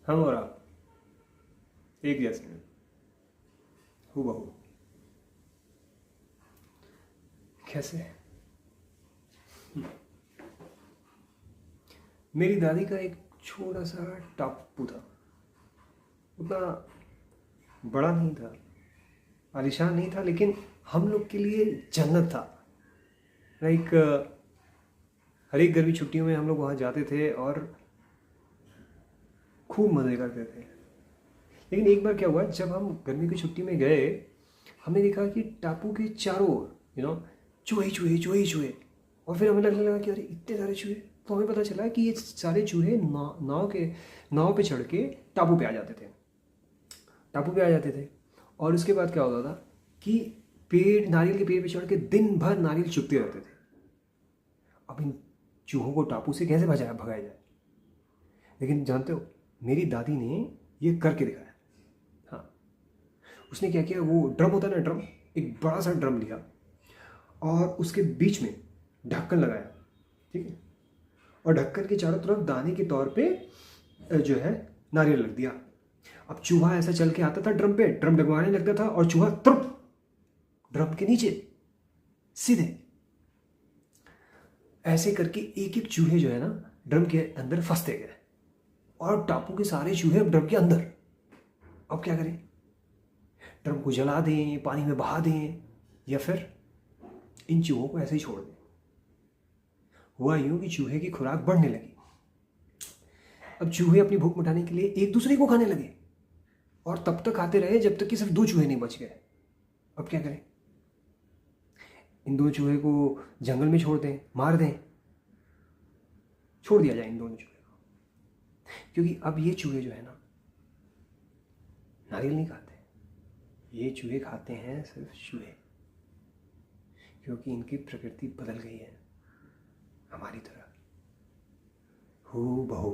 हम और आप एक जैसे हैं, हूबहू। कैसे? मेरी दादी का एक छोटा सा टापू था, उतना बड़ा नहीं था, आलीशान नहीं था, लेकिन हम लोग के लिए जन्नत था। लाइक हर एक गर्मी छुट्टियों में हम लोग वहाँ जाते थे और खूब मज़े करते थे। लेकिन एक बार क्या हुआ, जब हम गर्मी की छुट्टी में गए, हमने देखा कि टापू के चारों ओर चूहे चूहे चूहे चूहे। और फिर हमें लगने लगा कि अरे इतने सारे चूहे। तो हमें पता चला कि ये सारे चूहे नाव पे चढ़ के टापू पे आ जाते थे। टापू पे आ जाते थे और उसके बाद क्या होता था कि नारियल के पेड़ पे चढ़ के दिन भर नारियल चुगते रहते थे। अब इन चूहों को टापू से कैसे भगाया जाए? लेकिन जानते हो, मेरी दादी ने ये करके दिखाया। हाँ, उसने क्या किया, वो ड्रम होता है ना, ड्रम, एक बड़ा सा ड्रम लिया और उसके बीच में ढक्कन लगाया, ठीक है, और ढक्कन के चारों तरफ दाने के तौर पे जो है नारियल रख दिया। अब चूहा ऐसा चल के आता था ड्रम पे, ड्रम डगवाने लगता था और चूहा तुरंत ड्रम के नीचे सीधे। ऐसे करके एक एक चूहे जो है ना ड्रम के अंदर फंसते गए और टापू के सारे चूहे अब ड्रम के अंदर। अब क्या करें? ड्रम को जला दें, पानी में बहा दें, या फिर इन चूहों को ऐसे ही छोड़ दें? हुआ यूं कि चूहे की खुराक बढ़ने लगी। अब चूहे अपनी भूख मिटाने के लिए एक दूसरे को खाने लगे और तब तक खाते रहे जब तक कि सिर्फ 2 चूहे नहीं बच गए। अब क्या करें? इन 2 चूहे को जंगल में छोड़ दें, मार दें, छोड़ दिया जाए इन दोनों चूहे को। क्योंकि अब ये चूहे जो है ना नारियल नहीं खाते, ये चूहे खाते हैं सिर्फ चूहे, क्योंकि इनकी प्रकृति बदल गई है हमारी तरह, हूबहू।